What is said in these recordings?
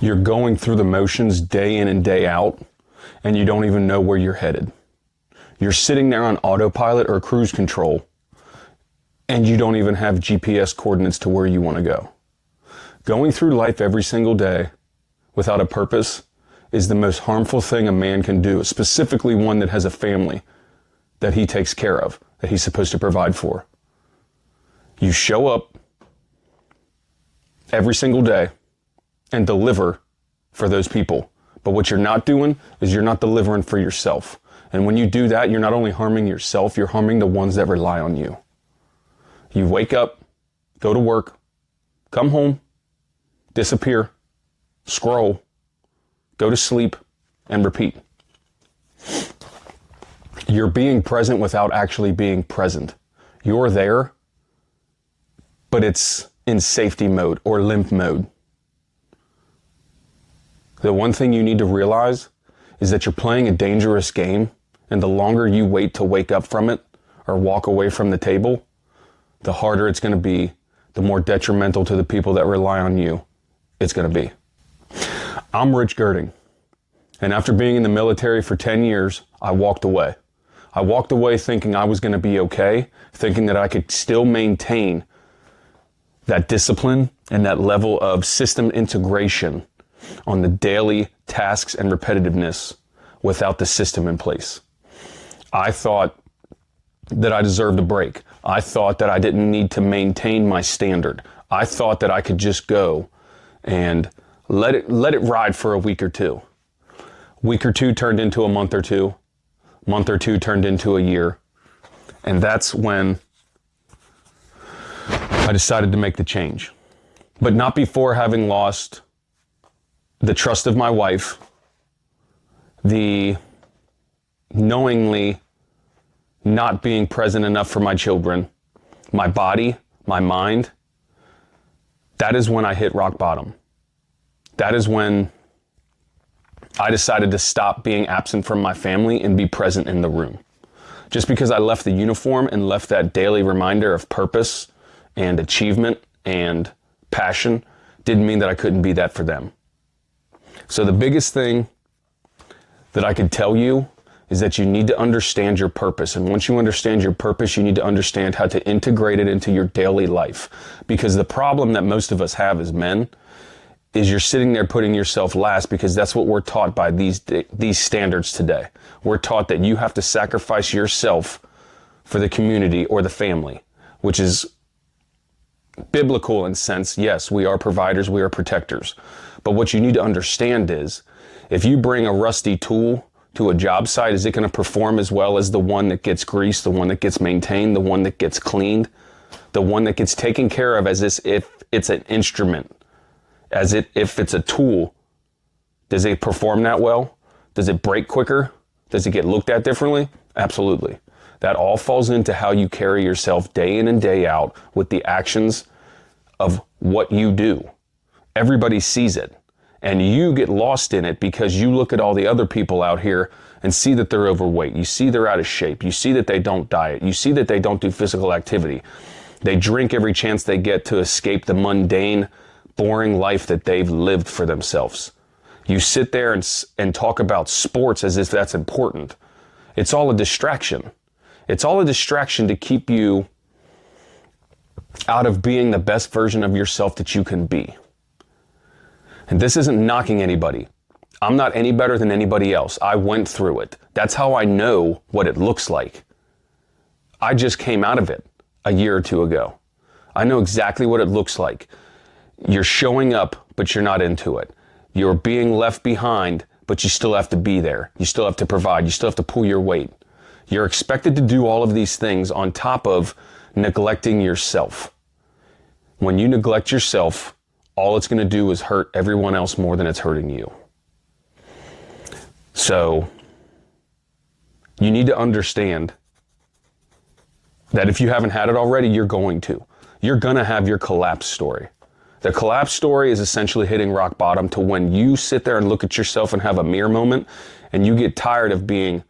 You're going through the motions day in and day out, and you don't even know where you're headed. You're sitting there on autopilot or cruise control, and you don't even have GPS coordinates to where you want to go. Going through life every single day without a purpose is the most harmful thing a man can do, specifically one that has a family that he takes care of, that he's supposed to provide for. You show up every single day and deliver for those people. But what you're not doing is you're not delivering for yourself. And when you do that, you're not only harming yourself, you're harming the ones that rely on you. You wake up, go to work, come home, disappear, scroll, go to sleep, and repeat. You're being present without actually being present. You're there, but it's in safety mode or limp mode. The one thing you need to realize is that you're playing a dangerous game, and the longer you wait to wake up from it or walk away from the table, the harder it's going to be, the more detrimental to the people that rely on you it's going to be. I'm Rich Gerding, and after being in the military for 10 years, I walked away. I walked away thinking I was going to be okay, thinking that I could still maintain that discipline and that level of system integration on the daily tasks and repetitiveness without the system in place. I thought that I deserved a break. I thought that I didn't need to maintain my standard. I thought that I could just go and let it ride for a week or two. Week or two turned into a month or two. Month or two turned into a year. And that's when I decided to make the change. But not before having lost the trust of my wife, the knowingly not being present enough for my children, my body, my mind. That is when I hit rock bottom. That is when I decided to stop being absent from my family and be present in the room. Just because I left the uniform and left that daily reminder of purpose and achievement and passion didn't mean that I couldn't be that for them. So the biggest thing that I could tell you is that you need to understand your purpose. And once you understand your purpose, you need to understand how to integrate it into your daily life. Because the problem that most of us have as men is you're sitting there putting yourself last, because that's what we're taught by these standards today. We're taught that you have to sacrifice yourself for the community or the family, which is biblical in sense. Yes, we are providers, we are protectors. But what you need to understand is, if you bring a rusty tool to a job site, is it going to perform as well as the one that gets greased, the one that gets maintained, the one that gets cleaned, the one that gets taken care of as if it's an instrument, if it's a tool? Does it perform that well? Does it break quicker? Does it get looked at differently? Absolutely. That all falls into how you carry yourself day in and day out with the actions of what you do. Everybody sees it, and you get lost in it because you look at all the other people out here and see that they're overweight. You see they're out of shape. You see that they don't diet. You see that they don't do physical activity. They drink every chance they get to escape the mundane, boring life that they've lived for themselves. You sit there and talk about sports as if that's important. It's all a distraction. It's all a distraction to keep you out of being the best version of yourself that you can be. And this isn't knocking anybody. I'm not any better than anybody else. I went through it. That's how I know what it looks like. I just came out of it a year or two ago. I know exactly what it looks like. You're showing up, but you're not into it. You're being left behind, but you still have to be there. You still have to provide. You still have to pull your weight. You're expected to do all of these things on top of neglecting yourself. When you neglect yourself, all it's going to do is hurt everyone else more than it's hurting you. So you need to understand that if you haven't had it already, you're going to. You're going to have your collapse story. The collapse story is essentially hitting rock bottom to when you sit there and look at yourself and have a mirror moment, and you get tired of being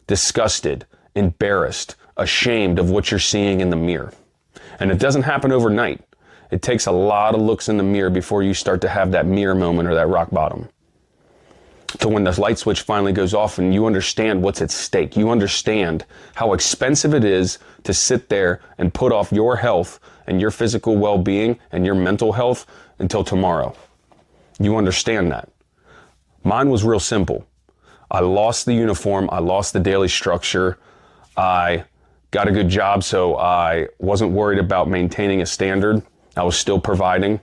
disgusted, embarrassed, ashamed of what you're seeing in the mirror. And it doesn't happen overnight. It takes a lot of looks in the mirror before you start to have that mirror moment or that rock bottom. So when the light switch finally goes off and you understand what's at stake, you understand how expensive it is to sit there and put off your health and your physical well-being and your mental health until tomorrow. You understand that. Mine was real simple. I lost the uniform. I lost the daily structure. I got a good job, so I wasn't worried about maintaining a standard. I was still providing.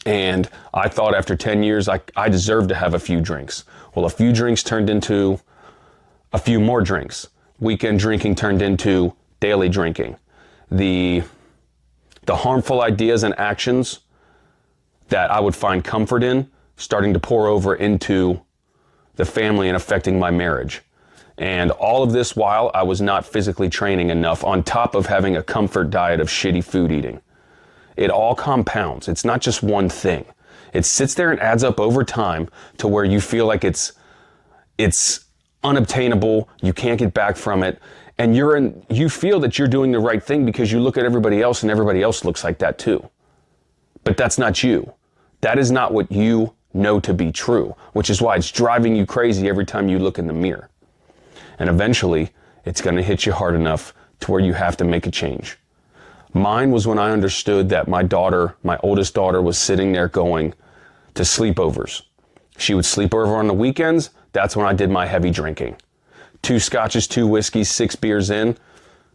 And I thought after 10 years, I deserved to have a few drinks. Well, a few drinks turned into a few more drinks. Weekend drinking turned into daily drinking. The harmful ideas and actions that I would find comfort in starting to pour over into the family and affecting my marriage. And all of this while I was not physically training enough, on top of having a comfort diet of shitty food eating. It all compounds. It's not just one thing. It sits there and adds up over time to where you feel like it's unobtainable. You can't get back from it. And you feel that you're doing the right thing because you look at everybody else and everybody else looks like that too. But that's not you. That is not what you know to be true, which is why it's driving you crazy every time you look in the mirror. And eventually, it's going to hit you hard enough to where you have to make a change. Mine was when I understood that my daughter, my oldest daughter, was sitting there going to sleepovers. She would sleep over on the weekends. That's when I did my heavy drinking. 2 scotches, 2 whiskeys, 6 beers in.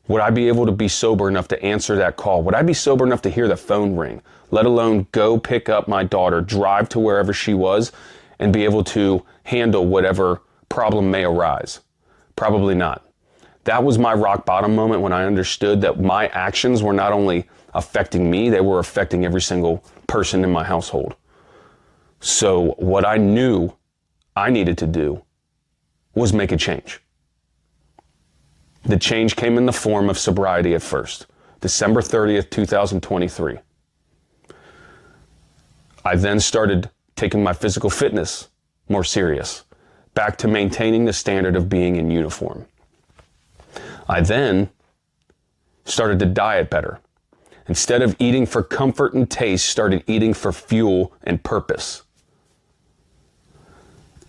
Would I be able to be sober enough to answer that call? Would I be sober enough to hear the phone ring, let alone go pick up my daughter, drive to wherever she was, and be able to handle whatever problem may arise? Probably not. That was my rock bottom moment when I understood that my actions were not only affecting me, they were affecting every single person in my household. So what I knew I needed to do was make a change. The change came in the form of sobriety at first, December 30th, 2023. I then started taking my physical fitness more serious, back to maintaining the standard of being in uniform. I then started to diet better. Instead of eating for comfort and taste, started eating for fuel and purpose.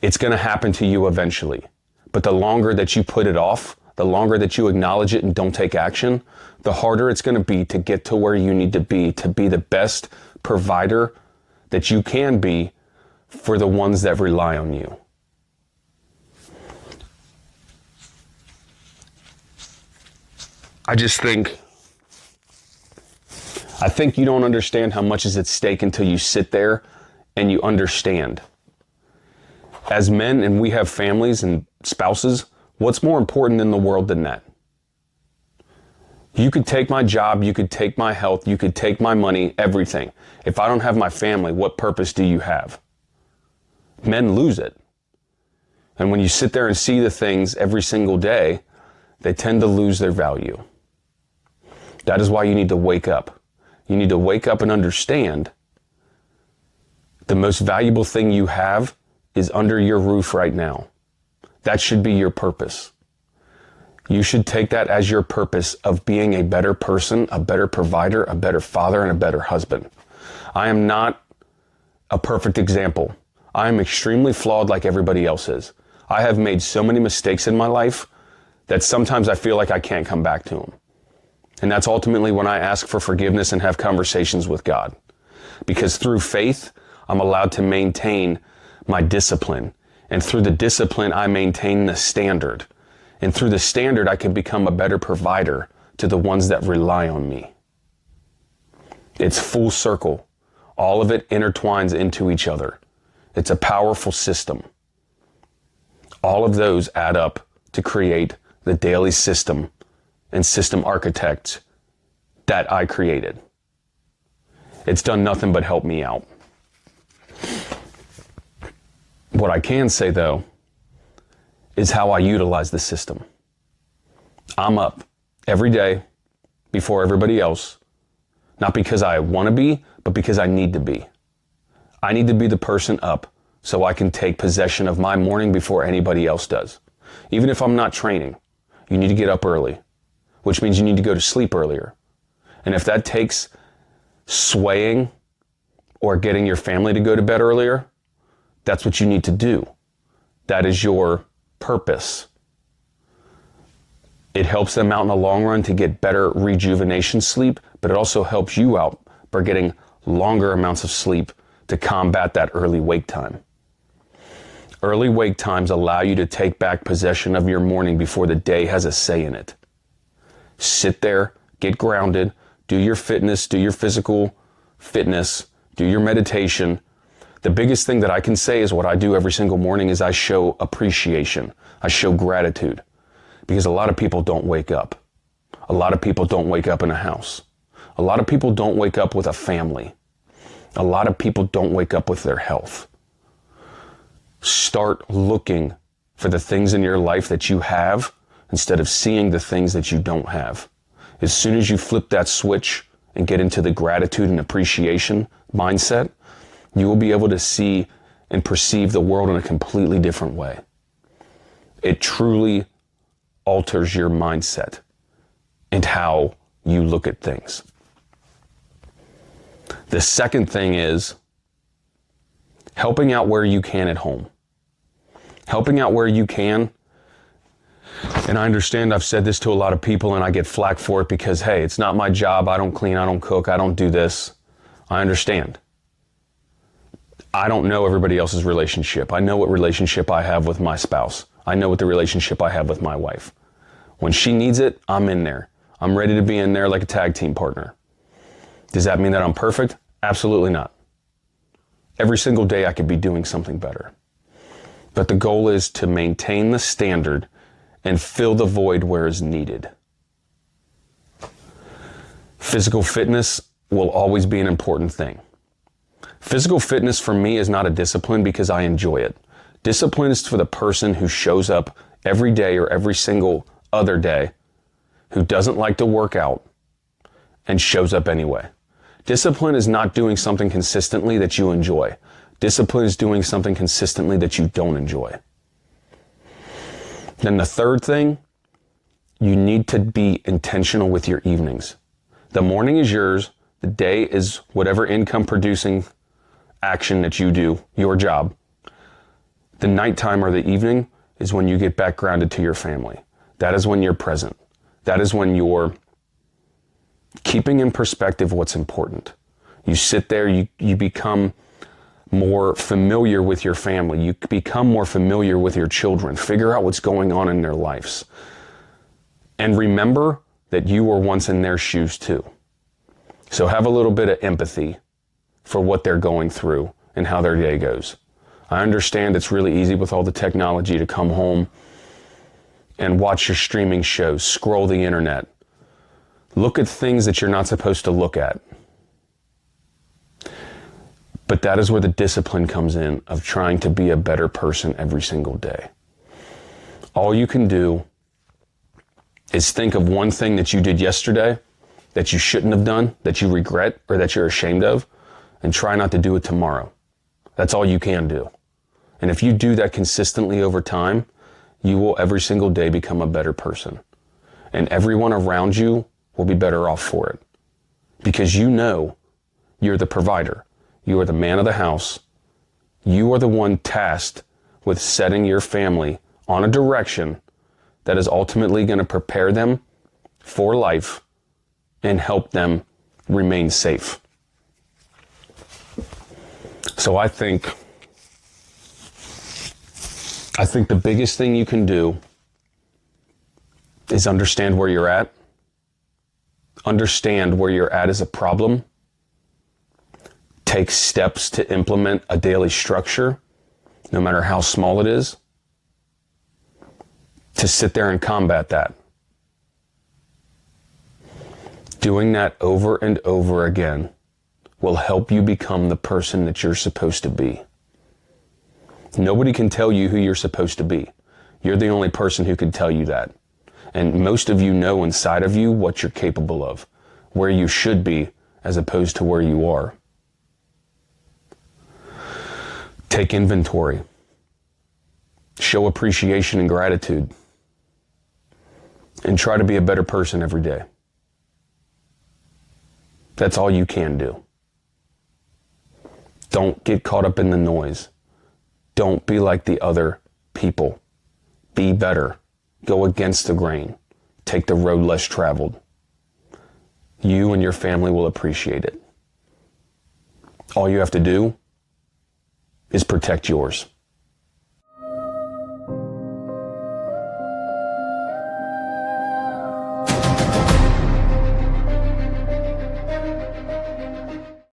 It's going to happen to you eventually. But the longer that you put it off, the longer that you acknowledge it and don't take action, the harder it's going to be to get to where you need to be the best provider that you can be for the ones that rely on you. I think you don't understand how much is at stake until you sit there and you understand. As men, and we have families and spouses, what's more important in the world than that? You could take my job, you could take my health, you could take my money, everything. If I don't have my family, what purpose do you have? Men lose it. And when you sit there and see the things every single day, they tend to lose their value. That is why you need to wake up. You need to wake up and understand the most valuable thing you have is under your roof right now. That should be your purpose. You should take that as your purpose of being a better person, a better provider, a better father, and a better husband. I am not a perfect example. I am extremely flawed like everybody else is. I have made so many mistakes in my life that sometimes I feel like I can't come back to them. And that's ultimately when I ask for forgiveness and have conversations with God. Because through faith, I'm allowed to maintain my discipline. And through the discipline, I maintain the standard. And through the standard, I can become a better provider to the ones that rely on me. It's full circle. All of it intertwines into each other. It's a powerful system. All of those add up to create the daily system and system architect that I created. It's done nothing but help me out. What I can say, though, is how I utilize the system. I'm up every day before everybody else, not because I want to be, but because I need to be. I need to be the person up so I can take possession of my morning before anybody else does. Even if I'm not training, you need to get up early, which means you need to go to sleep earlier. And if that takes swaying or getting your family to go to bed earlier, that's what you need to do. That is your purpose. It helps them out in the long run to get better rejuvenation sleep, but it also helps you out by getting longer amounts of sleep to combat that early wake time. Early wake times allow you to take back possession of your morning before the day has a say in it. Sit there, get grounded, do your fitness, do your physical fitness, do your meditation. The biggest thing that I can say is what I do every single morning is I show appreciation. I show gratitude. Because a lot of people don't wake up. A lot of people don't wake up in a house. A lot of people don't wake up with a family. A lot of people don't wake up with their health. Start looking for the things in your life that you have instead of seeing the things that you don't have. As soon as you flip that switch and get into the gratitude and appreciation mindset, you will be able to see and perceive the world in a completely different way. It truly alters your mindset and how you look at things. The second thing is helping out where you can at home. Helping out where you can. And I understand I've said this to a lot of people and I get flack for it because, hey, it's not my job. I don't clean, I don't cook, I don't do this. I understand. I don't know everybody else's relationship. I know what relationship I have with my spouse. I know what the relationship I have with my wife. When she needs it, I'm in there. I'm ready to be in there like a tag team partner. Does that mean that I'm perfect? Absolutely not. Every single day I could be doing something better. But the goal is to maintain the standard and fill the void where is needed. Physical fitness will always be an important thing. Physical fitness for me is not a discipline because I enjoy it. Discipline is for the person who shows up every day or every single other day, who doesn't like to work out and shows up anyway. Discipline is not doing something consistently that you enjoy. Discipline is doing something consistently that you don't enjoy. Then the third thing, you need to be intentional with your evenings. The morning is yours. The day is whatever income producing action that you do, your job. The nighttime or the evening is when you get back grounded to your family. That is when you're present. That is when you're keeping in perspective what's important. You sit there, you become more familiar with your family. You become more familiar with your children. Figure out what's going on in their lives. And remember that you were once in their shoes too. So have a little bit of empathy for what they're going through and how their day goes. I understand it's really easy with all the technology to come home and watch your streaming shows, scroll the internet, look at things that you're not supposed to look at. But that is where the discipline comes in of trying to be a better person every single day. All you can do is think of one thing that you did yesterday that you shouldn't have done, that you regret, or that you're ashamed of, and try not to do it tomorrow. That's all you can do. And if you do that consistently over time, you will every single day become a better person. And everyone around you will be better off for it. Because you know you're the provider. You are the man of the house. You are the one tasked with setting your family on a direction that is ultimately going to prepare them for life and help them remain safe. So I think the biggest thing you can do is understand where you're at. Understand where you're at as a problem. Take steps to implement a daily structure, no matter how small it is, to sit there and combat that. Doing that over and over again will help you become the person that you're supposed to be. Nobody can tell you who you're supposed to be. You're the only person who can tell you that. And most of you know inside of you what you're capable of, where you should be as opposed to where you are. Take inventory. Show appreciation and gratitude. And try to be a better person every day. That's all you can do. Don't get caught up in the noise. Don't be like the other people. Be better. Go against the grain. Take the road less traveled. You and your family will appreciate it. All you have to do is protect yours.